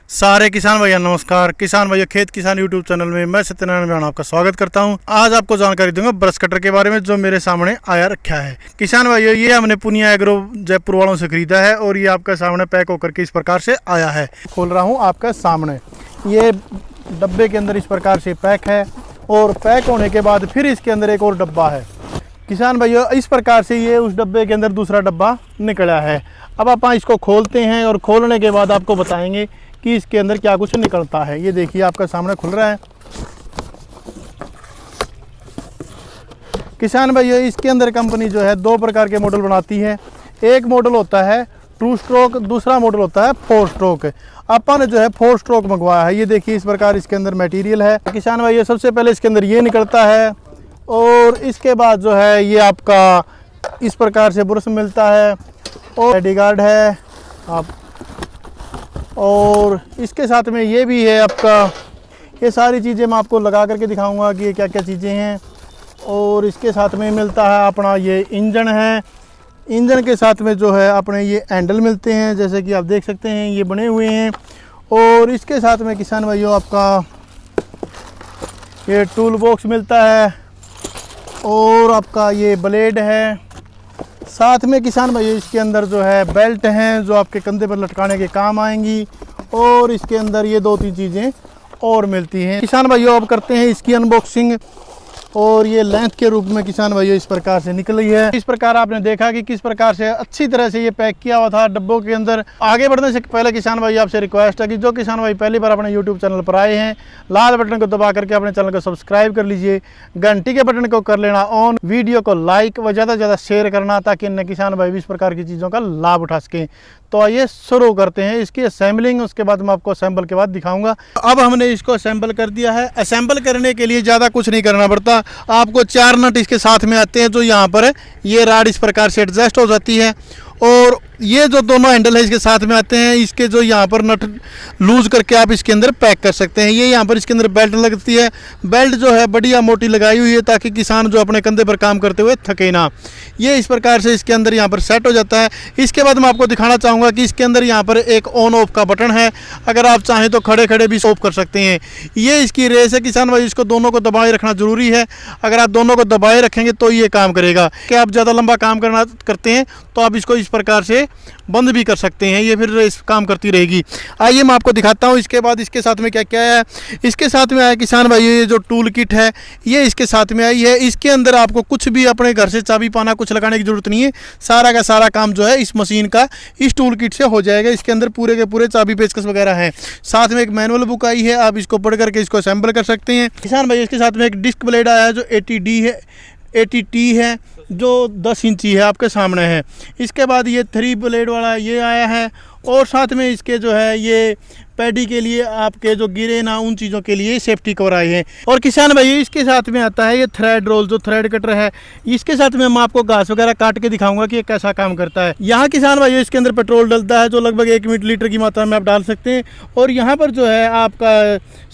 सारे किसान भैया नमस्कार। किसान भैया खेत किसान यूट्यूब चैनल में मैं सत्यनारायण राणा आपका स्वागत करता हूं। आज आपको जानकारी दूंगा ब्रश कटर के बारे में जो मेरे सामने आया रखा है। किसान भैया ये हमने पुनिया एग्रो जयपुर वालों से खरीदा है और ये आपके सामने पैक होकर के इस प्रकार से आया है। खोल रहा हूँ आपके सामने। ये डब्बे के अंदर इस प्रकार से पैक है और पैक होने के बाद फिर इसके अंदर एक और डब्बा है। किसान भैया इस प्रकार से ये उस डब्बे के अंदर दूसरा डब्बा निकला है। अब आप इसको खोलते हैं और खोलने के बाद आपको बताएंगे कि इसके अंदर क्या कुछ निकलता है। ये देखिए आपका सामने खुल रहा है। किसान भैया इसके अंदर कंपनी जो है दो प्रकार के मॉडल बनाती है। एक मॉडल होता है 2 स्ट्रोक, दूसरा मॉडल होता है 4 स्ट्रोक। अपन जो है 4 स्ट्रोक मंगवाया है। ये देखिए इस प्रकार इसके अंदर मटेरियल है। किसान भैया सबसे पहले इसके अंदर ये निकलता है और इसके बाद जो है ये आपका इस प्रकार से ब्रश मिलता है और आईडी कार्ड है आप, और इसके साथ में ये भी है आपका। ये सारी चीज़ें मैं आपको लगा करके दिखाऊंगा कि ये क्या क्या चीज़ें हैं। और इसके साथ में मिलता है अपना ये इंजन है। इंजन के साथ में जो है अपने ये हैंडल मिलते हैं, जैसे कि आप देख सकते हैं ये बने हुए हैं। और इसके साथ में किसान भाइयों आपका ये टूल बॉक्स मिलता है और आपका ये ब्लेड है। साथ में किसान भाई इसके अंदर जो है बेल्ट हैं जो आपके कंधे पर लटकाने के काम आएंगी। और इसके अंदर ये 2-3 चीज़ें और मिलती हैं। किसान भाइयों अब करते हैं इसकी अनबॉक्सिंग। और ये लेंथ के रूप में किसान भाइयों इस प्रकार से निकली है। इस प्रकार आपने देखा कि किस प्रकार से अच्छी तरह से ये पैक किया हुआ था डब्बों के अंदर। आगे बढ़ने से पहले किसान भाई आपसे रिक्वेस्ट है कि जो किसान भाई पहली बार अपने यूट्यूब चैनल पर आए हैं, लाल बटन को दबा करके अपने चैनल को सब्सक्राइब कर लीजिए। घंटी के बटन को कर लेना ऑन, वीडियो को लाइक व ज़्यादा से ज़्यादा शेयर करना ताकि अन्य किसान भाई भी इस प्रकार की चीज़ों का लाभ उठा सकें। तो आइए शुरू करते हैं इसकी असेंबलिंग। उसके बाद मैं आपको असेंबल के बाद दिखाऊंगा। अब हमने इसको असेंबल कर दिया है। असेंबल करने के लिए ज़्यादा कुछ नहीं करना पड़ता। आपको 4 नट इसके साथ में आते हैं जो यहाँ पर ये राड इस प्रकार से एडजस्ट हो जाती है। और ये जो दोनों हैंडल है इसके साथ में आते हैं। इसके जो यहाँ पर नट लूज करके आप इसके अंदर पैक कर सकते हैं। ये यहाँ पर इसके अंदर बेल्ट लगती है। बेल्ट जो है बढ़िया मोटी लगाई हुई है ताकि किसान जो अपने कंधे पर काम करते हुए थके ना। ये इस प्रकार से इसके अंदर यहाँ पर सेट हो जाता है। इसके बाद मैं आपको दिखाना चाहूँगा कि इसके अंदर यहाँ पर एक ऑन ऑफ का बटन है। अगर आप चाहें तो खड़े खड़े भी ऑफ कर सकते हैं। ये इसकी रेस है किसान भाई, इसको दोनों को दबाए रखना जरूरी है। अगर आप दोनों को दबाए रखेंगे तो ये काम करेगा। कि आप ज़्यादा लंबा काम करते हैं तो आप इसको इस प्रकार से बंद भी कर सकते हैं। ये फिर इस काम करती रहेगी। आइए मैं आपको दिखाता हूँ इसके बाद इसके साथ में क्या क्या है। इसके साथ में आया किसान भाई ये जो टूल किट है ये इसके साथ में आई है। इसके अंदर आपको कुछ भी अपने घर से चाबी पाना कुछ लगाने की जरूरत नहीं है। सारा का सारा काम जो है इस मशीन का इस टूल किट से हो जाएगा। इसके अंदर पूरे के पूरे चाबी पेचकस वगैरह हैं। साथ में एक मैनुअल बुक आई है, आप इसको पढ़ करके इसको असेंबल कर सकते हैं। किसान भाई इसके साथ में एक डिस्क ब्लेड आया है जो 80D है 80T है जो 10 इंची है आपके सामने है। इसके बाद ये 3 ब्लेड वाला ये आया है। और साथ में इसके जो है ये पैडी के लिए आपके जो गिरे ना उन चीज़ों के लिए सेफ्टी कवर आए हैं। और किसान भाई इसके साथ में आता है ये थ्रेड रोल जो थ्रेड कटर है। इसके साथ में मैं आपको घास वगैरह काट के दिखाऊंगा कि ये कैसा काम करता है। यहाँ किसान भाई इसके अंदर पेट्रोल डलता है जो लगभग 1 लीटर की मात्रा में आप डाल सकते हैं। और यहाँ पर जो है आपका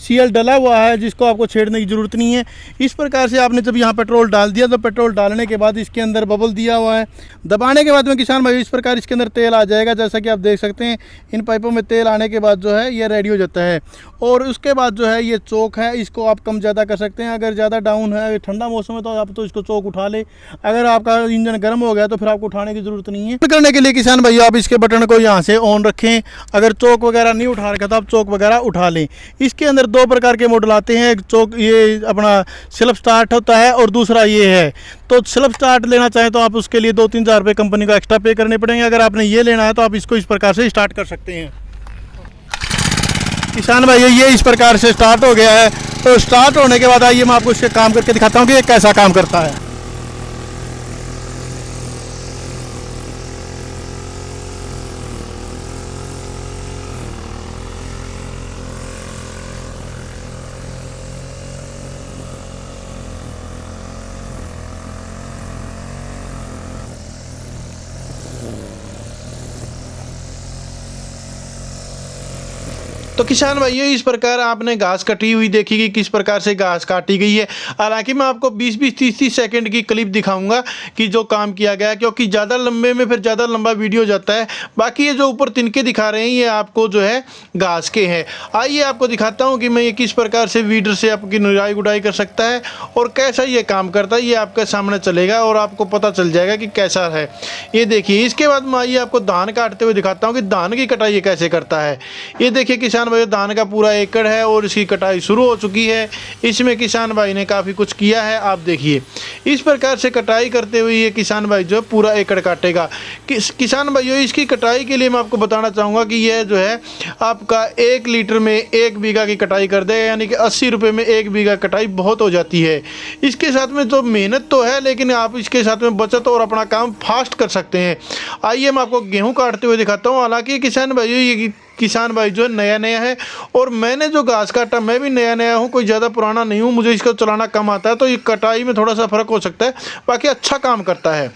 CL डला हुआ है जिसको आपको छेड़ने की ज़रूरत नहीं है। इस प्रकार से आपने जब यहाँ पेट्रोल डाल दिया तो पेट्रोल डालने के बाद इसके अंदर बबल दिया हुआ है। दबाने के बाद में किसान भाई इस प्रकार इसके अंदर तेल आ जाएगा। जैसा कि आप देख सकते हैं इन पाइपों में तेल आने के बाद जो है ये रेडी हो जाता है। और उसके बाद जो है ये चौक है, इसको आप कम ज़्यादा कर सकते हैं। अगर ज़्यादा डाउन है, ठंडा मौसम है तो आप तो इसको चौक उठा ले। अगर आपका इंजन गर्म हो गया तो फिर आपको उठाने की ज़रूरत नहीं है। करने के लिए किसान भाई आप इसके बटन को यहाँ से ऑन रखें। अगर चौक वगैरह नहीं उठा रखा तो आप चौक वगैरह उठा लें। इसके अंदर 2 प्रकार के मॉडल आते हैं। एक चौक ये अपना सेल्फ स्टार्ट होता है और दूसरा ये है। तो सेल्फ स्टार्ट लेना चाहें तो आप उसके लिए 2-3 हज़ार रुपये कंपनी को एक्स्ट्रा पे करने पड़ेंगे। अगर आपने ये लेना है तो आप इसको इस प्रकार से स्टार्ट कर सकते हैं। किसान भाई ये इस प्रकार से स्टार्ट हो गया है। तो स्टार्ट होने के बाद आइए मैं आपको इसके काम करके दिखाता हूँ कि ये कैसा काम करता है। तो किसान भाइयों, इस प्रकार आपने घास कटी हुई देखी कि किस प्रकार से घास काटी गई है। हालांकि मैं आपको 20-20, 30-30 सेकंड की क्लिप दिखाऊंगा कि जो काम किया गया है, क्योंकि ज़्यादा लंबे में फिर ज़्यादा लंबा वीडियो जाता है। बाकी ये जो ऊपर तिनके दिखा रहे हैं ये आपको जो है घास के हैं। आइए आपको दिखाता हूँ कि मैं ये किस प्रकार से वीडर से आपकी निराई गुडाई कर सकता है और कैसा ये काम करता है। ये आपके सामने चलेगा और आपको पता चल जाएगा कि कैसा है। ये देखिए, इसके बाद मैं आइए आपको धान काटते हुए दिखाता हूँ कि धान की कटाई कैसे करता है। ये देखिए किसान भाई, धान का पूरा एकड़ है और इसकी कटाई शुरू हो चुकी है। इसमें किसान भाई ने काफ़ी कुछ किया है। आप देखिए इस प्रकार से कटाई करते हुए ये किसान भाई जो पूरा एकड़ काटेगा। किसान भाइयों, इसकी कटाई के लिए मैं आपको बताना चाहूँगा कि यह जो है आपका 1 लीटर में 1 बीघा की कटाई कर देगा, यानी कि 80 रुपये में 1 बीघा कटाई बहुत हो जाती है। इसके साथ में तो मेहनत तो है, लेकिन आप इसके साथ में बचत और अपना काम फास्ट कर सकते हैं। आइए मैं आपको गेहूँ काटते हुए दिखाता हूँ। हालांकि किसान भाइयों, ये किसान भाई जो है नया नया है और मैंने जो घास काटा मैं भी नया नया हूँ, कोई ज़्यादा पुराना नहीं हूँ। मुझे इसको चलाना कम आता है, तो ये कटाई में थोड़ा सा फ़र्क हो सकता है, बाकी अच्छा काम करता है।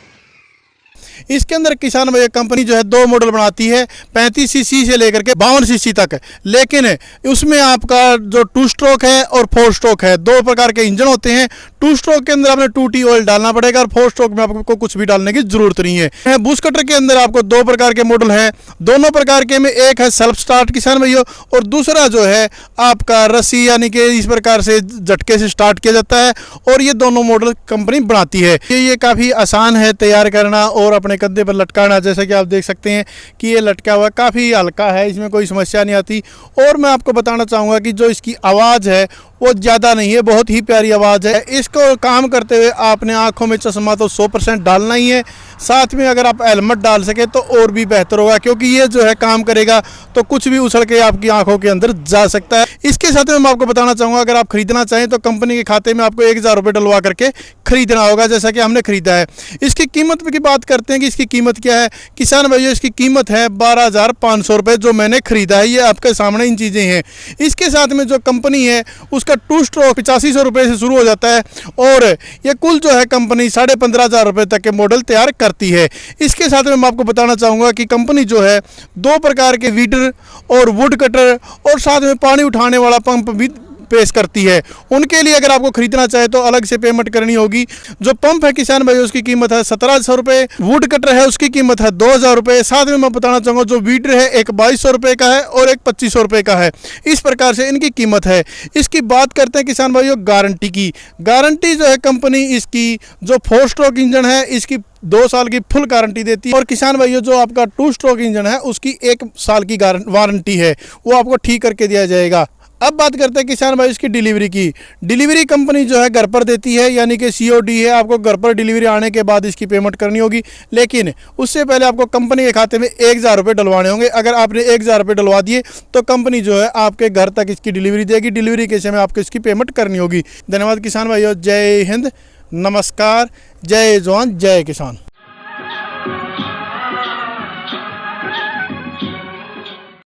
इसके अंदर किसान भाई कंपनी जो है 2 मॉडल बनाती है, 35 सीसी से लेकर के 52 सीसी तक। लेकिन उसमें आपका जो 2 स्ट्रोक है और 4 स्ट्रोक है, 2 प्रकार के इंजन होते हैं। 2 स्ट्रोक के अंदर आपने 2T ऑयल डालना पड़ेगा और 4 स्ट्रोक में आपको कुछ भी डालने की जरूरत नहीं है। बुश कटर के अंदर आपको 2 प्रकार के मॉडल हैं। दोनों प्रकार के में एक है सेल्फ स्टार्ट किसान भाइयों, और दूसरा जो है आपका रस्सी, यानी कि इस प्रकार से झटके से स्टार्ट किया जाता है। और ये दोनों मॉडल कंपनी बनाती है। ये काफ़ी आसान है तैयार करना और अपने कंधे पर लटकाना। जैसे कि आप देख सकते हैं कि ये लटका हुआ काफ़ी हल्का है, इसमें कोई समस्या नहीं आती। और मैं आपको बताना चाहूँगा कि जो इसकी आवाज़ है वो ज़्यादा नहीं है, बहुत ही प्यारी आवाज़ है। इसको काम करते हुए आपने आँखों में चश्मा तो 100% डालना ही है। साथ में अगर आप हेलमेट डाल सके तो और भी बेहतर होगा, क्योंकि ये जो है काम करेगा तो कुछ भी उछल के आपकी आंखों के अंदर जा सकता है। इसके साथ में मैं आपको बताना चाहूँगा, अगर आप खरीदना चाहें तो कंपनी के खाते में आपको 1000 रुपये डलवा करके खरीदना होगा, जैसा कि हमने खरीदा है। इसकी कीमत की बात करते हैं कि इसकी कीमत क्या है। किसान भाइयों, इसकी कीमत है 12,500 रुपये जो मैंने खरीदा है। ये आपके सामने इन चीज़ें हैं। इसके साथ में जो कंपनी है उसका 2 स्ट्रोक 8500 रुपये से शुरू हो जाता है और ये कुल जो है कंपनी 15,500 रुपये तक के मॉडल तैयार करती है। इसके साथ में मैं आपको बताना चाहूँगा कि कंपनी जो है 2 प्रकार के वीडर और वुड कटर और साथ में पानी उठाने वाला पंप भी पेश करती है। उनके लिए अगर आपको खरीदना चाहे तो अलग से पेमेंट करनी होगी। जो पंप है किसान भाई उसकी कीमत है 1700 रुपये, वुड कटर है उसकी कीमत है 2000 रुपये। साथ में मैं बताना चाहूँगा जो वीडर है एक 2200 रुपये का है और एक 2500 रुपये का है। इस प्रकार से इनकी कीमत है। इसकी बात करते हैं किसान भाइयों गारंटी की। गारंटी जो है कंपनी इसकी जो 4 स्ट्रोक इंजन है इसकी 2 साल की फुल गारंटी देती है। और किसान भाइयों जो आपका 2 स्ट्रोक इंजन है उसकी 1 साल की वारंटी है, वो आपको ठीक करके दिया जाएगा। अब बात करते हैं किसान भाई इसकी डिलीवरी की। डिलीवरी कंपनी जो है घर पर देती है, यानी कि COD है। आपको घर पर डिलीवरी आने के बाद इसकी पेमेंट करनी होगी, लेकिन उससे पहले आपको कंपनी के खाते में 1000 रुपये डलवाने होंगे। अगर आपने 1000 रुपये डलवा दिए तो कंपनी जो है आपके घर तक इसकी डिलीवरी देगी। डिलीवरी के समय आपको इसकी पेमेंट करनी होगी। धन्यवाद किसान भाइयों। जय हिंद, नमस्कार, जय जवान, जय किसान।